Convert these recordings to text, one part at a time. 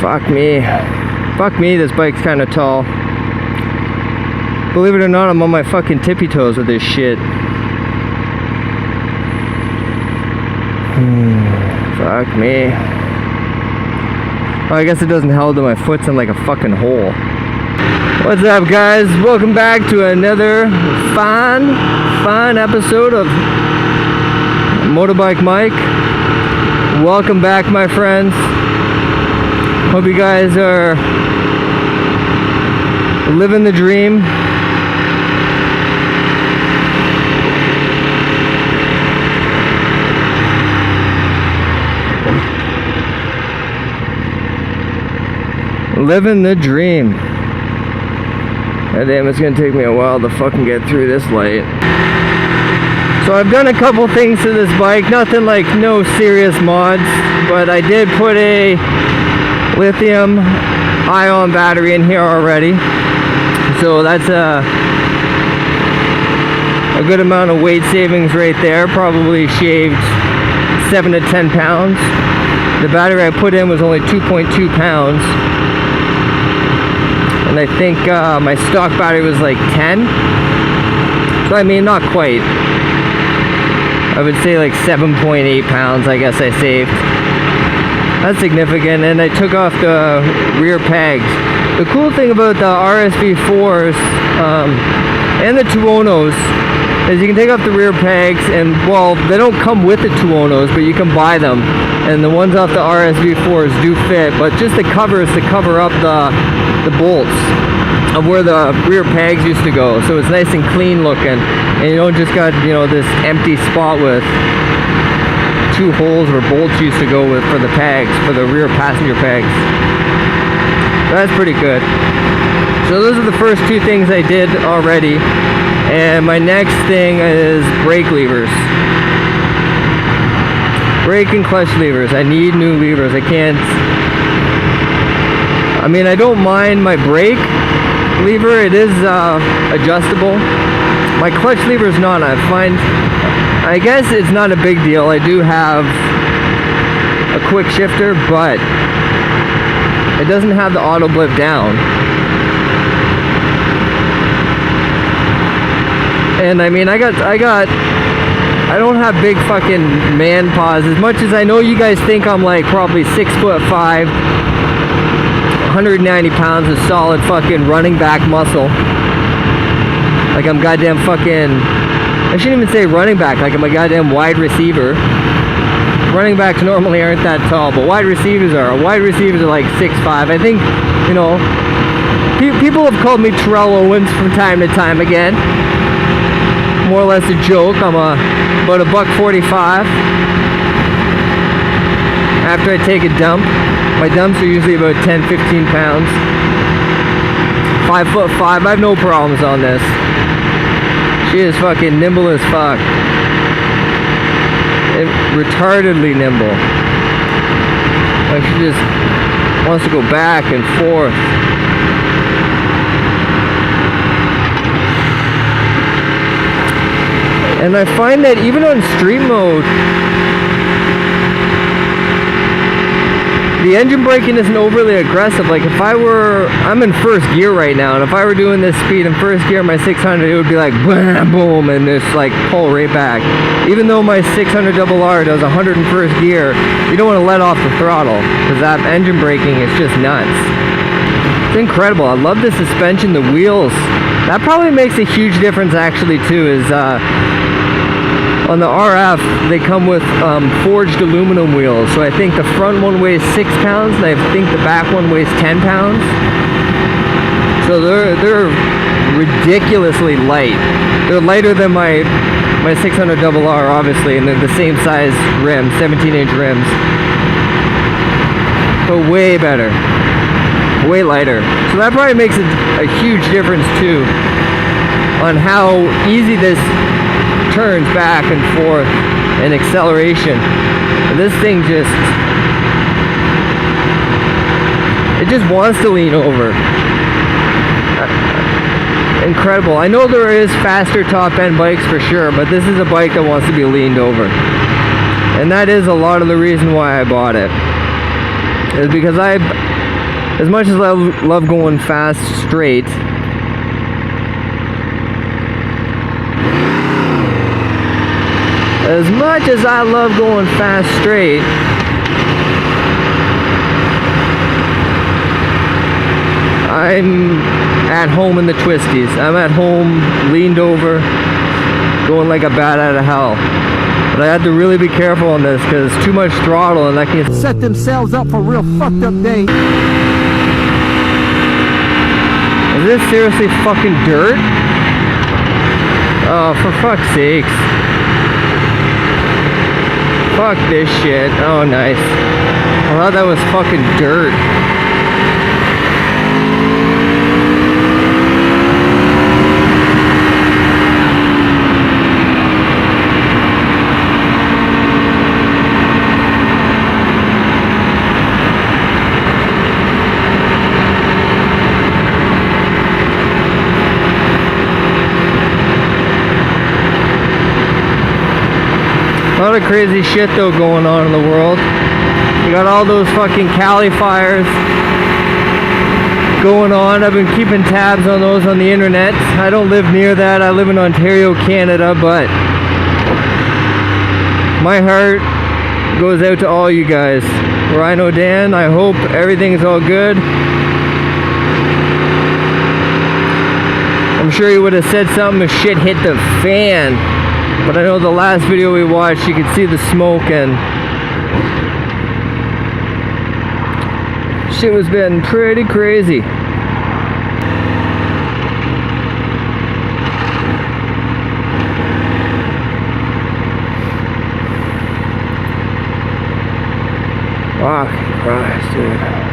Fuck me. Fuck me, this bike's kind of tall. Believe it or not, I'm on my fucking tippy toes with this shit. Fuck me. Oh, I guess it doesn't help that my foot's in like a fucking hole. What's up, guys? Welcome back to another fine episode of Motorbike Mike. Welcome back, my friends. Hope you guys are living the dream. Living the dream. God damn, it's gonna take me a while to fucking get through this light. So I've done a couple things to this bike, nothing like no serious mods, but I did put a lithium ion battery in here already. So that's a good amount of weight savings right there, probably shaved 7 to 10 pounds. The battery I put in was only 2.2 pounds. And I think my stock battery was like 10. So I mean, not quite. I would say like 7.8 pounds, I guess I saved. That's significant. And I took off the rear pegs. The cool thing about the RSV4s and the 2.0s is you can take off the rear pegs, and well, they don't come with the 2.0s, but you can buy them. And the ones off the RSV4s do fit, but just the covers to cover up the bolts of where the rear pegs used to go, so it's nice and clean looking, and you don't just got, you know, this empty spot with 2 holes where bolts used to go with for the pegs, for the rear passenger pegs. That's pretty good. So those are the first 2 things I did already, and my next thing is brake levers. Brake and clutch levers. I need new levers. I mean, I don't mind my brake lever. It is adjustable. My clutch lever is not. I guess it's not a big deal. I do have a quick shifter, but it doesn't have the auto blip down. And I mean, I don't have big fucking man paws. As much as I know you guys think I'm like probably 6'5", 190 pounds of solid fucking running back muscle. Like I'm goddamn fucking, I shouldn't even say running back, like I'm a goddamn wide receiver. Running backs normally aren't that tall, but wide receivers are. Wide receivers are like 6'5". I think, you know, people have called me Terrell Owens from time to time again. More or less a joke. I'm about $1.45 after I take a dump. My dumps are usually about 10-15 pounds. 5'5". I have no problems on this. She is fucking nimble as fuck. Retardedly nimble. Like she just wants to go back and forth. And I find that even on street mode, the engine braking isn't overly aggressive. Like if I'm in first gear right now, and if I were doing this speed in first gear, my 600, it would be like boom, boom, and just like pull right back. Even though my 600RR does 100 in first gear, you don't want to let off the throttle, because that engine braking is just nuts. It's incredible. I love the suspension, the wheels. That probably makes a huge difference actually too, is on the RF, they come with forged aluminum wheels. So I think the front one weighs 6 pounds, and I think the back one weighs 10 pounds. So they're ridiculously light. They're lighter than my 600RR, obviously, and they're the same size rims, 17-inch rims. But way better, way lighter. So that probably makes a huge difference too on how easy this turns back and forth and acceleration. And this thing just wants to lean over. Incredible. I know there is faster top end bikes for sure, but this is a bike that wants to be leaned over. And that is a lot of the reason why I bought it. Is because As much as I love going fast straight, as much as I love going fast straight, I'm at home in the twisties. I'm at home, leaned over, going like a bat out of hell. But I had to really be careful on this because too much throttle and that can set themselves up for a real fucked up day. Is this seriously fucking dirt? Oh, for fuck's sakes. Fuck this shit. Oh, nice. I thought that was fucking dirt. A lot of crazy shit though going on in the world. You got all those fucking Cali fires going on. I've been keeping tabs on those on the internet. I don't live near that. I live in Ontario, Canada, but my heart goes out to all you guys. Rhino Dan, I hope everything's all good. I'm sure you would have said something if shit hit the fan. But I know the last video we watched, you could see the smoke and shit was been pretty crazy. Fucking Christ, dude.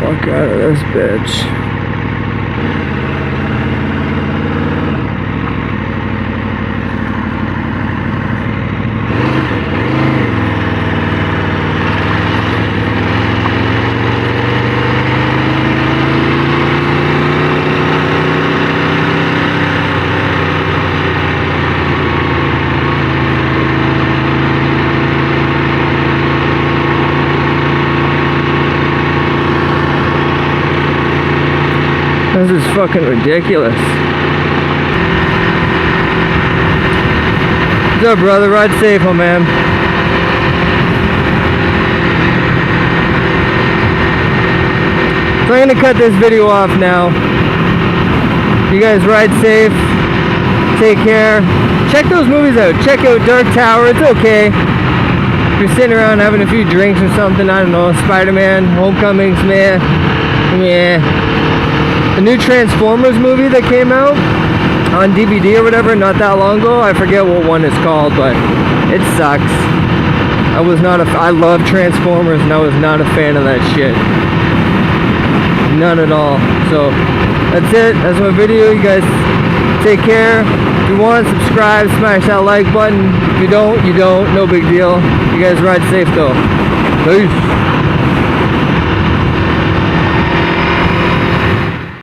Fuck out of this bitch. This is fucking ridiculous. What's up, brother? Ride safe, my man. So I'm gonna cut this video off now. You guys ride safe. Take care. Check those movies out. Check out Dark Tower. It's okay. If you're sitting around having a few drinks or something, I don't know, Spider-Man, Homecomings, meh. The new Transformers movie that came out on DVD or whatever not that long ago, I forget what one it's called, but it sucks. I love Transformers and I was not a fan of that shit. None at all. So that's it. That's my video. You guys take care. If you want, subscribe, smash that like button. If you don't, you don't. No big deal. You guys ride safe though. Peace.